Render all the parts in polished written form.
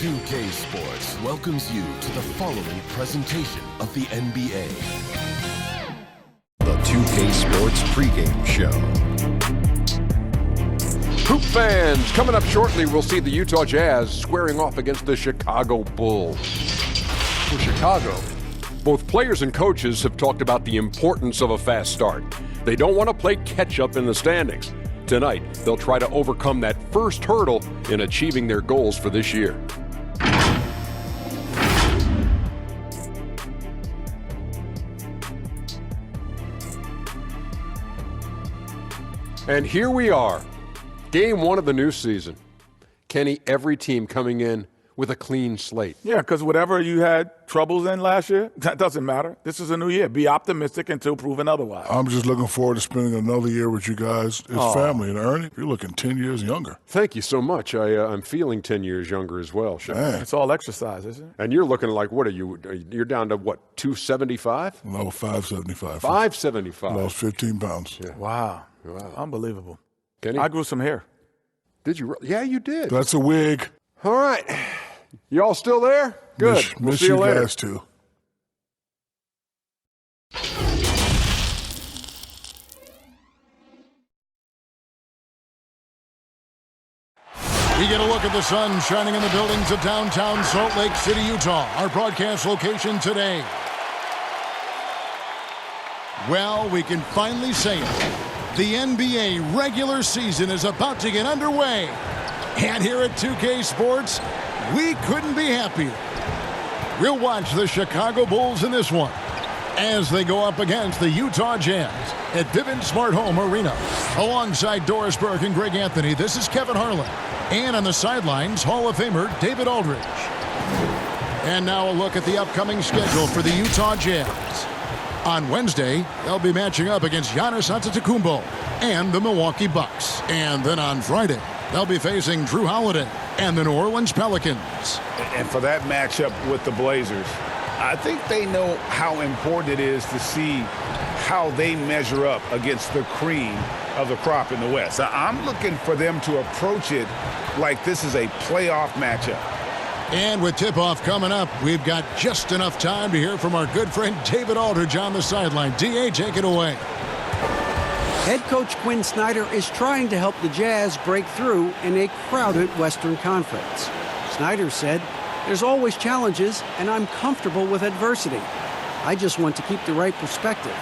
2K Sports welcomes you to the following presentation of the NBA. The 2K Sports pregame show. Hoop fans, coming up shortly, we'll see the Utah Jazz squaring off against the Chicago Bulls. For Chicago, both players and coaches have talked about the importance of a fast start. They don't want to play catch-up in the standings. Tonight, they'll try to overcome that first hurdle in achieving their goals for this year. And here we are, game one of the new season. Kenny, every team coming in with a clean slate. Yeah, because whatever you had troubles in last year, that doesn't matter. This is a new year. Be optimistic until proven otherwise. I'm just looking forward to spending another year with you guys as family. And Ernie, you're looking 10 years younger. Thank you so much. I'm feeling 10 years younger as well. It's all exercise, isn't it? And you're looking like, what are you? You're down to what, 275? No, 575. 575. Lost 15 pounds. Yeah. Wow. Unbelievable. Kenny? I grew some hair. Did you? Yeah, you did. That's a wig. All right. You all still there? Good. We'll see you later. Guys too. We get a look at the sun shining in the buildings of downtown Salt Lake City, Utah. Our broadcast location today. Well, we can finally say it. The NBA regular season is about to get underway. And here at 2K Sports, we couldn't be happier. We'll watch the Chicago Bulls in this one as they go up against the Utah Jazz at Vivint Smart Home Arena. Alongside Doris Burke and Greg Anthony, this is Kevin Harlan. And on the sidelines, Hall of Famer David Aldridge. And now a look at the upcoming schedule for the Utah Jazz. On Wednesday, they'll be matching up against Giannis Antetokounmpo and the Milwaukee Bucks. And then on Friday, they'll be facing Drew Holiday and the New Orleans Pelicans. And for that matchup with the Blazers, I think they know how important it is to see how they measure up against the cream of the crop in the West. I'm looking for them to approach it like this is a playoff matchup. And with tip-off coming up, we've got just enough time to hear from our good friend David Aldridge on the sideline. D.A., take it away. Head coach Quinn Snyder is trying to help the Jazz break through in a crowded Western Conference. Snyder said, "There's always challenges, and I'm comfortable with adversity. I just want to keep the right perspective.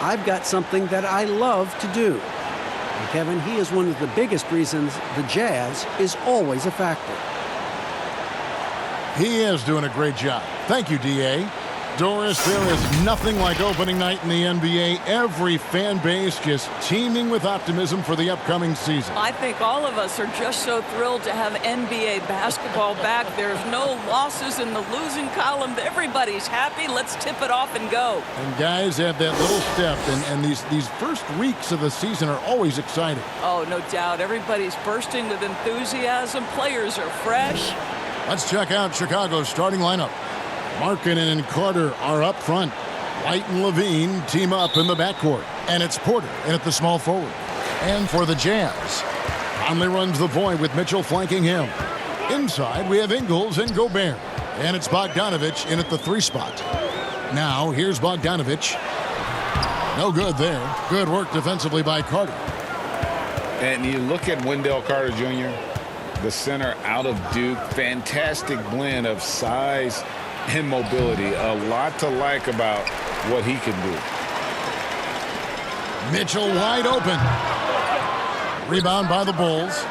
I've got something that I love to do." And Kevin, he is one of the biggest reasons the Jazz is always a factor. He is doing a great job. Thank you, D.A. Doris, there is nothing like opening night in the NBA. Every fan base just teeming with optimism for the upcoming season. I think all of us are just so thrilled to have NBA basketball back. There's no losses in the losing column. Everybody's happy. Let's tip it off and go. And guys have that little step, and these first weeks of the season are always exciting. Oh, no doubt. Everybody's bursting with enthusiasm. Players are fresh. Let's check out Chicago's starting lineup. Markkanen and Carter are up front. White and Levine team up in the backcourt. And it's Porter in at the small forward. And for the Jazz, Conley runs the point with Mitchell flanking him. Inside, we have Ingles and Gobert. And it's Bogdanovic in at the 3 spot. Now, here's Bogdanovic. No good there. Good work defensively by Carter. And you look at Wendell Carter Jr., the center out of Duke. Fantastic blend of size and mobility. A lot to like about what he can do. Mitchell wide open. Rebound by the Bulls.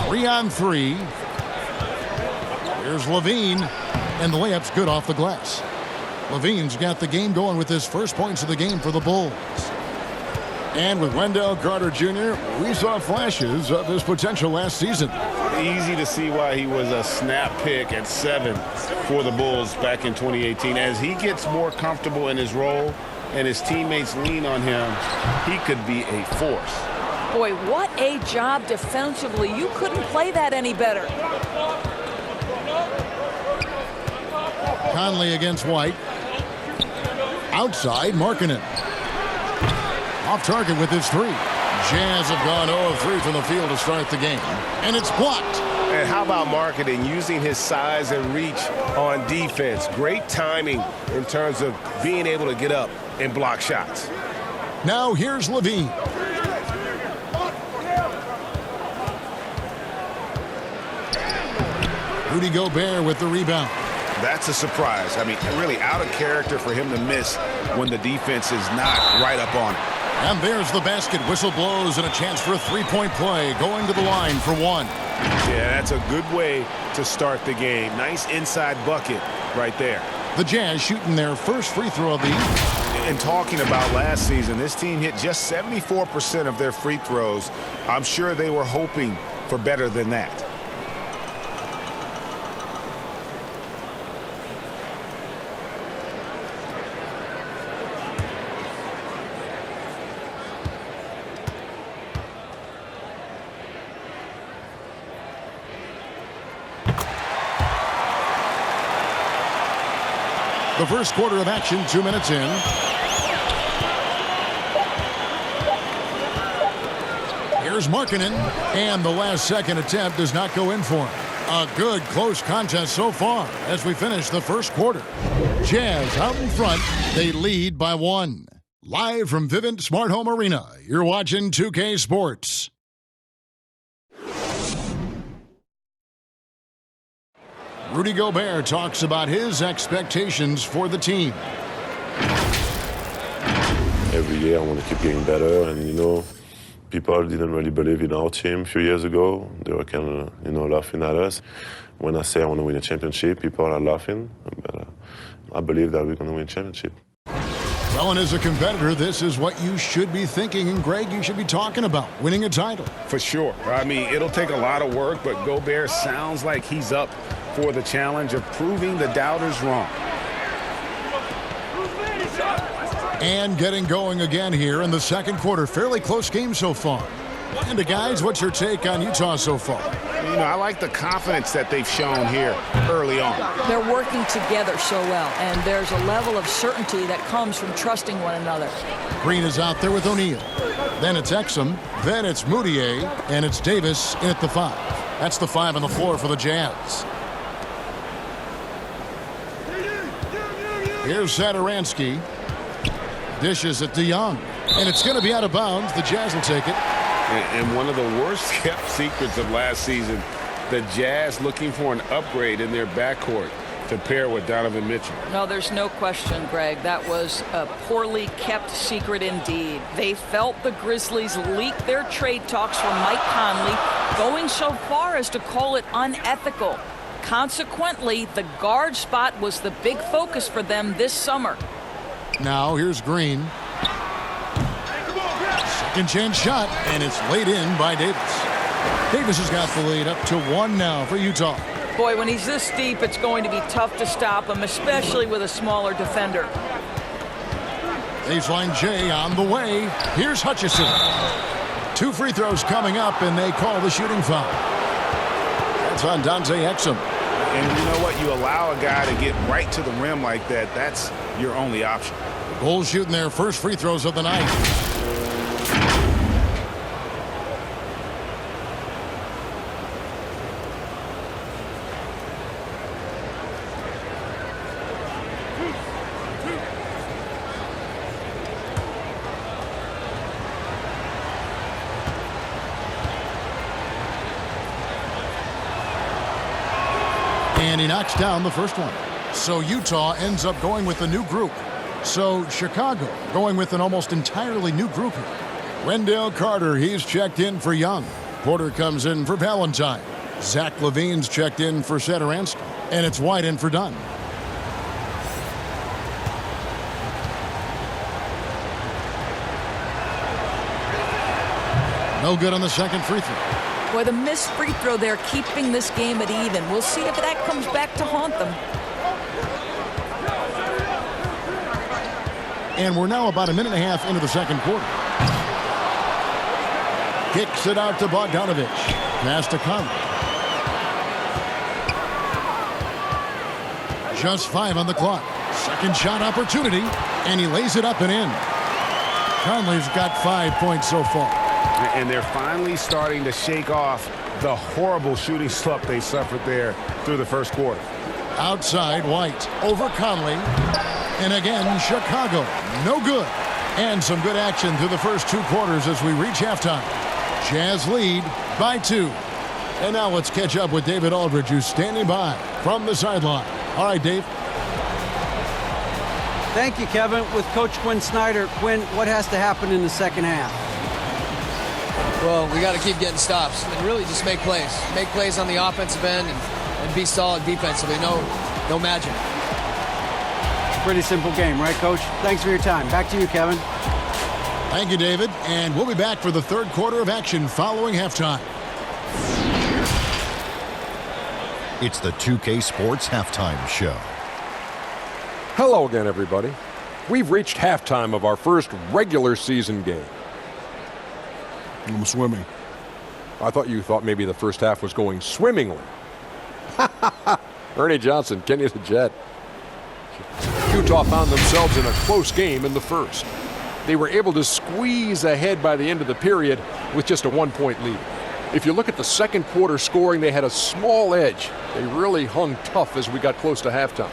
3-on-3. Here's Levine. And the layup's good off the glass. Levine's got the game going with his first points of the game for the Bulls. And with Wendell Carter Jr., we saw flashes of his potential last season. Easy to see why he was a snap pick at 7 for the Bulls back in 2018. As he gets more comfortable in his role and his teammates lean on him, he could be a force. Boy, what a job defensively. You couldn't play that any better. Conley against White. Outside, Markkanen. Off target with his 3. Jazz have gone 0-3 from the field to start the game, and it's blocked. And how about marketing, using his size and reach on defense? Great timing in terms of being able to get up and block shots. Now here's Levine. Rudy Gobert with the rebound. That's a surprise. I mean, really out of character for him to miss when the defense is not right up on it. And there's the basket. Whistle blows and a chance for a three-point play. Going to the line for one. Yeah, that's a good way to start the game. Nice inside bucket right there. The Jazz shooting their first free throw of the evening. And talking about last season, this team hit just 74% of their free throws. I'm sure they were hoping for better than that. The first quarter of action, 2 minutes in. Here's Markkanen, and the last second attempt does not go in for him. A good close contest so far as we finish the first quarter. Jazz out in front. They lead by 1. Live from Vivint Smart Home Arena, you're watching 2K Sports. Rudy Gobert talks about his expectations for the team. Every year I want to keep getting better, and people didn't really believe in our team a few years ago. They were kind of laughing at us. When I say I want to win a championship, people are laughing, but I believe that we're going to win a championship. Well, and as a competitor, this is what you should be thinking, and Greg, you should be talking about winning a title. For sure. I mean, it'll take a lot of work, but Gobert sounds like he's up for the challenge of proving the doubters wrong. And getting going again here in the second quarter. Fairly close game so far. And guys, what's your take on Utah so far? I like the confidence that they've shown here early on. They're working together so well, and there's a level of certainty that comes from trusting one another. Green is out there with O'Neal. Then it's Exum. Then it's Moutier. And it's Davis in at the 5. That's the 5 on the floor for the Jazz. Here's Satoransky. Dishes it to Young. And it's going to be out of bounds. The Jazz will take it. And one of the worst kept secrets of last season, the Jazz looking for an upgrade in their backcourt to pair with Donovan Mitchell. No, there's no question, Greg. That was a poorly kept secret indeed. They felt the Grizzlies leak their trade talks from Mike Conley, going so far as to call it unethical. Consequently, the guard spot was the big focus for them this summer. Now here's Green. Second chance shot, and it's laid in by Davis. Davis has got the lead up to 1 now for Utah. Boy, when he's this deep, it's going to be tough to stop him, especially with a smaller defender. Baseline J on the way. Here's Hutchison. 2 free throws coming up, and they call the shooting foul. That's on Dante Exum. And you know what? You allow a guy to get right to the rim like that, that's your only option. Bulls shooting their first free throws of the night. And he knocks down the first one. So Utah ends up going with a new group. So Chicago going with an almost entirely new group here. Wendell Carter, he's checked in for Young. Porter comes in for Valentine. Zach LaVine's checked in for Satoransky. And it's White in for Dunn. No good on the second free throw. Boy, the missed free throw there keeping this game at even. We'll see if that comes back to haunt them. And we're now about a minute and a half into the second quarter. Kicks it out to Bogdanovich. Pass to Conley. Just 5 on the clock. Second shot opportunity, and he lays it up and in. Conley's got 5 points so far. And they're finally starting to shake off the horrible shooting slump they suffered there through the first quarter. Outside, White over Conley. And again, Chicago. No good. And some good action through the first 2 quarters as we reach halftime. Jazz lead by 2. And now let's catch up with David Aldridge, who's standing by from the sideline. All right, Dave. Thank you, Kevin. With Coach Quinn Snyder, Quinn, what has to happen in the second half? Well, we got to keep getting stops and really just make plays. Make plays on the offensive end and be solid defensively. No magic. Pretty simple game, right, Coach? Thanks for your time. Back to you, Kevin. Thank you, David. And we'll be back for the third quarter of action following halftime. It's the 2K Sports Halftime Show. Hello again, everybody. We've reached halftime of our first regular season game. I'm swimming. I thought you thought maybe the first half was going swimmingly. Ernie Johnson, Kenny the Jet. Utah found themselves in a close game in the first. They were able to squeeze ahead by the end of the period with just a 1-point lead. If you look at the second quarter scoring, they had a small edge. They really hung tough as we got close to halftime.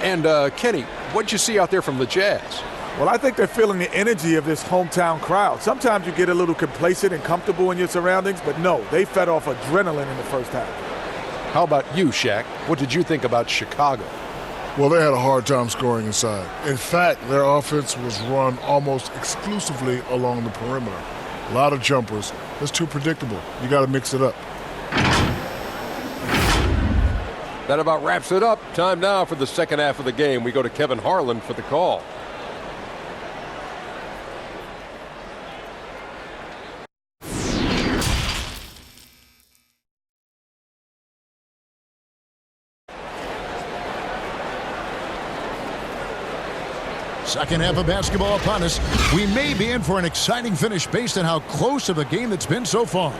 And Kenny, what'd you see out there from the Jazz? Well, I think they're feeling the energy of this hometown crowd. Sometimes you get a little complacent and comfortable in your surroundings, but no, they fed off adrenaline in the first half. How about you, Shaq? What did you think about Chicago? Well, they had a hard time scoring inside. In fact, their offense was run almost exclusively along the perimeter. A lot of jumpers. It's too predictable. You got to mix it up. That about wraps it up. Time now for the second half of the game. We go to Kevin Harlan for the call. Second half of basketball upon us. We may be in for an exciting finish based on how close of a game it's been so far.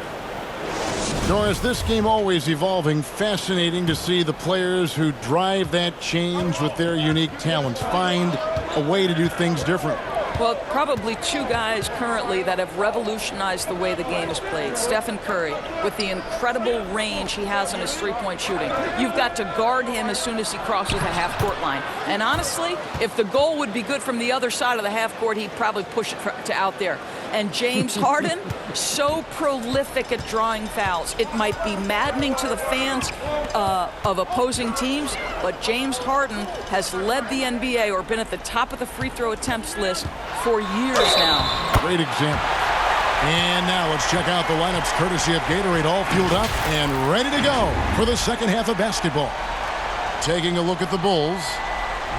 Norris, this game always evolving. Fascinating to see the players who drive that change with their unique talents find a way to do things different. Well, probably 2 guys currently that have revolutionized the way the game is played. Stephen Curry, with the incredible range he has in his three-point shooting. You've got to guard him as soon as he crosses the half-court line. And honestly, if the goal would be good from the other side of the half-court, he'd probably push it to out there. And James Harden, so prolific at drawing fouls. It might be maddening to the fans of opposing teams, but James Harden has led the NBA or been at the top of the free throw attempts list for years now. Great example. And now let's check out the lineups courtesy of Gatorade, all fueled up and ready to go for the second half of basketball. Taking a look at the Bulls.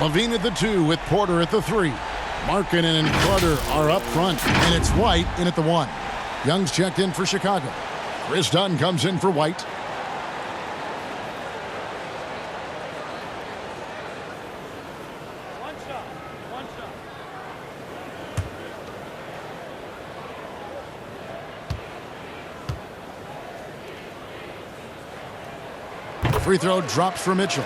Levine at the 2 with Porter at the 3. Markkanen and Carter are up front, and it's White in at the 1. Young's checked in for Chicago. Chris Dunn comes in for White. Free throw drops for Mitchell.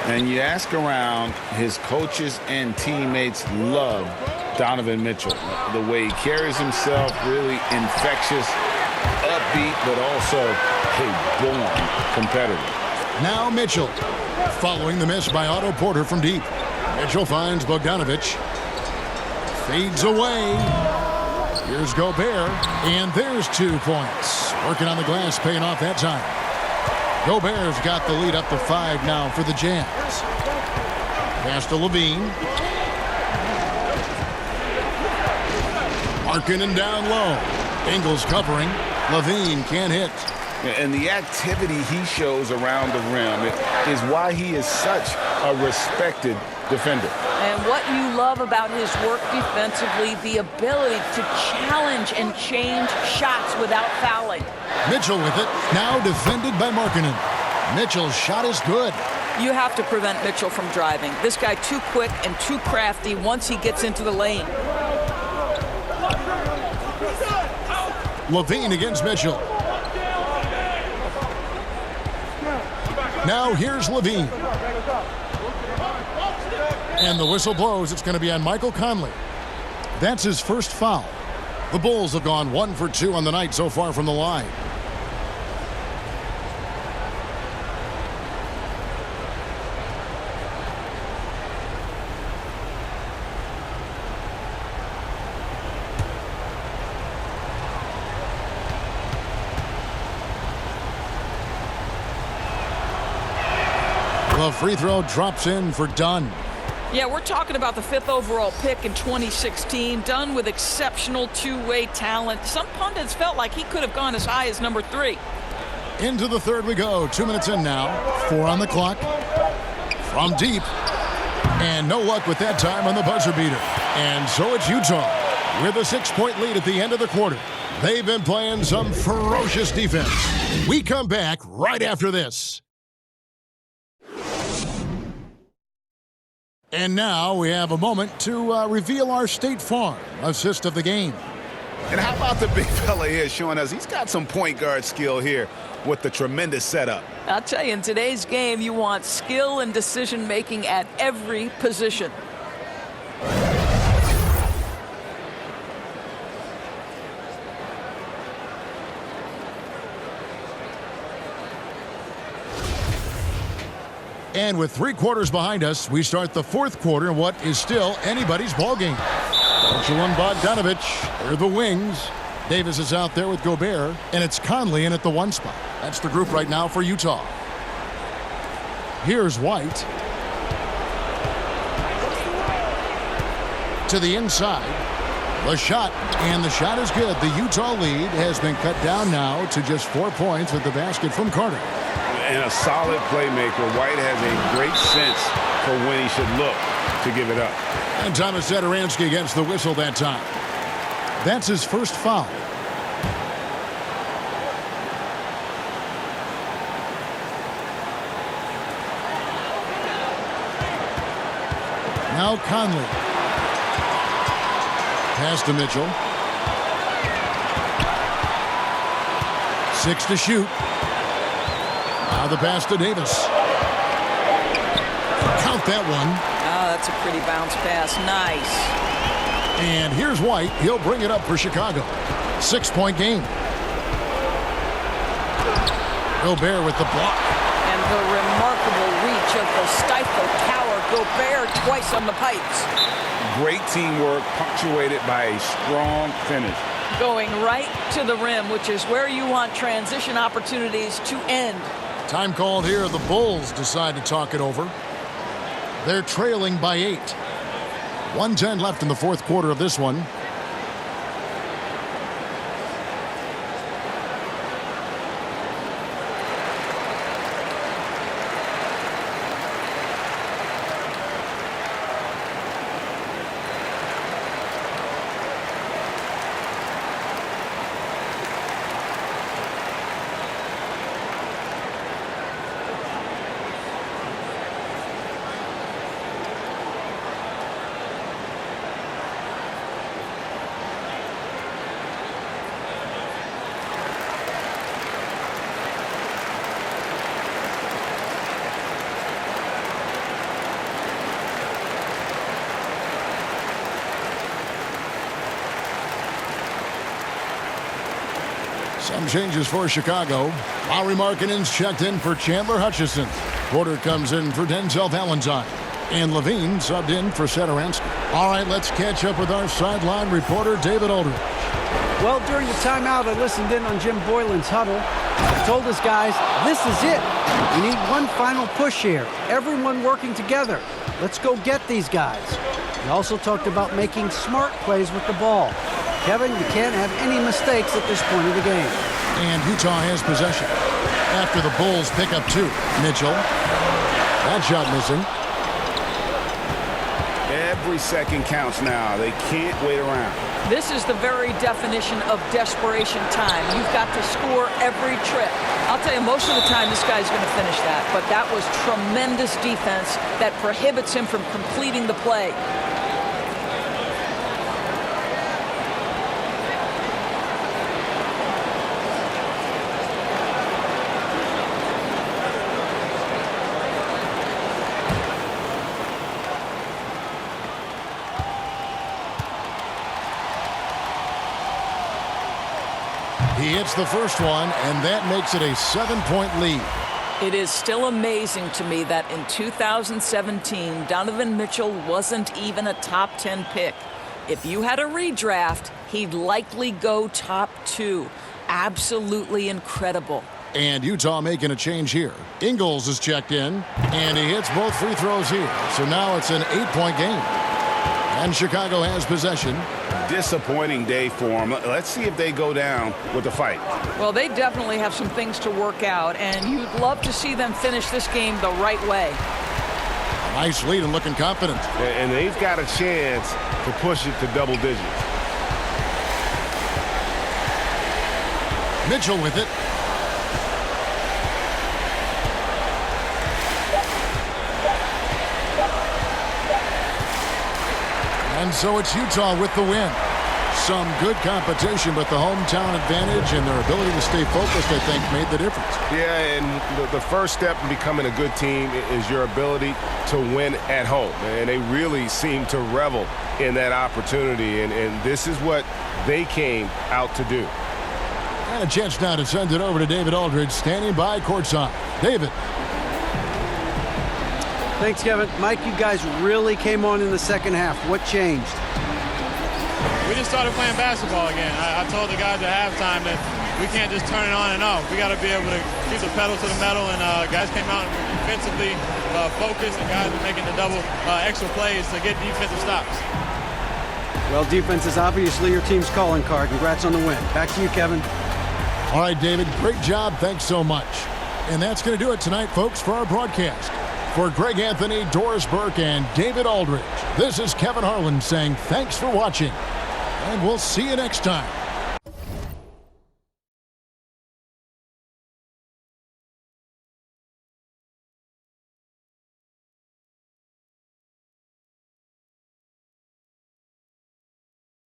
And you ask around, his coaches and teammates love Donovan Mitchell. The way he carries himself, really infectious, upbeat, but also a born competitor. Now Mitchell, following the miss by Otto Porter from deep. Mitchell finds Bogdanovich. Fades away. Here's Gobert, and there's 2 points. Working on the glass, paying off that time. Gobert's got the lead up to 5 now for the Jazz. Pass to Levine. Markkanen down low. Ingles covering. Levine can't hit. And the activity he shows around the rim is why he is such a respected defender. And what you love about his work defensively, the ability to challenge and change shots without fouling. Mitchell with it, now defended by Markkanen. Mitchell's shot is good. You have to prevent Mitchell from driving. This guy too quick and too crafty once he gets into the lane. Levine against Mitchell. Now here's Levine. And the whistle blows. It's going to be on Michael Conley. That's his first foul. The Bulls have gone 1 for 2 on the night so far from the line. The free throw drops in for Dunn. Yeah, we're talking about the 5th overall pick in 2016, Dunn with exceptional two-way talent. Some pundits felt like he could have gone as high as number 3. Into the third we go. 2 minutes in now. 4 on the clock. From deep. And no luck with that time on the buzzer beater. And so it's Utah with a 6-point lead at the end of the quarter. They've been playing some ferocious defense. We come back right after this. And now we have a moment to reveal our State Farm assist of the game. And how about the big fella here showing us he's got some point guard skill here with the tremendous setup. I'll tell you, in today's game, you want skill and decision-making at every position. And with 3 quarters behind us, we start the 4th quarter in what is still anybody's ballgame. Mitchell and Bogdanovich are the wings. Davis is out there with Gobert, and it's Conley in at the 1 spot. That's the group right now for Utah. Here's White. To the inside. The shot, and the shot is good. The Utah lead has been cut down now to just 4 points with the basket from Carter. And a solid playmaker. White has a great sense for when he should look to give it up. And Thomas Satoransky gets the whistle that time. That's his first foul. Now Conley. Pass to Mitchell. 6 to shoot. Now the pass to Davis. Count that one. Oh, that's a pretty bounce pass. Nice. And here's White. He'll bring it up for Chicago. 6-point game. Gobert with the block. And the remarkable reach of the stifle tower. Gobert twice on the pipes. Great teamwork punctuated by a strong finish. Going right to the rim, which is where you want transition opportunities to end. Time called here. The Bulls decide to talk it over. They're trailing by 8. 1:10 left in the 4th quarter of this one. Some changes for Chicago. Lauri Markkanen's checked in for Chandler Hutchison. Porter comes in for Denzel Valentine. And Levine subbed in for Satoransky. All right, let's catch up with our sideline reporter, David Aldridge. Well, during the timeout, I listened in on Jim Boylan's huddle. He told his guys, this is it. We need one final push here. Everyone working together. Let's go get these guys. He also talked about making smart plays with the ball. Kevin, you can't have any mistakes at this point of the game. And Utah has possession. After the Bulls pick up 2. Mitchell. That shot missing. Every second counts now. They can't wait around. This is the very definition of desperation time. You've got to score every trip. I'll tell you, most of the time this guy's going to finish that. But that was tremendous defense that prohibits him from completing the play. He hits the first one, and that makes it a 7-point lead. It is still amazing to me that in 2017, Donovan Mitchell wasn't even a top 10 pick. If you had a redraft, he'd likely go top 2. Absolutely incredible. And Utah making a change here. Ingles is checked in, and he hits both free throws here. So now it's an 8-point game. And Chicago has possession. Disappointing day for them. Let's see if they go down with a fight. Well, they definitely have some things to work out, and you'd love to see them finish this game the right way. Nice lead and looking confident. And they've got a chance to push it to double digits. Mitchell with it. And so it's Utah with the win. Some good competition, but the hometown advantage and their ability to stay focused, I think, made the difference. Yeah, and the first step in becoming a good team is your ability to win at home. And they really seem to revel in that opportunity, and this is what they came out to do. And a chance now to send it over to David Aldridge, standing by courtside. David. Thanks, Kevin. Mike, you guys really came on in the second half. What changed? We just started playing basketball again. I told the guys at halftime that we can't just turn it on and off. We got to be able to keep the pedal to the metal, and guys came out defensively focused, and guys were making the double extra plays to get defensive stops. Well, defense is obviously your team's calling card. Congrats on the win. Back to you, Kevin. All right, David, great job. Thanks so much. And that's going to do it tonight, folks, for our broadcast. For Greg Anthony, Doris Burke, and David Aldridge, this is Kevin Harlan saying thanks for watching. And we'll see you next time.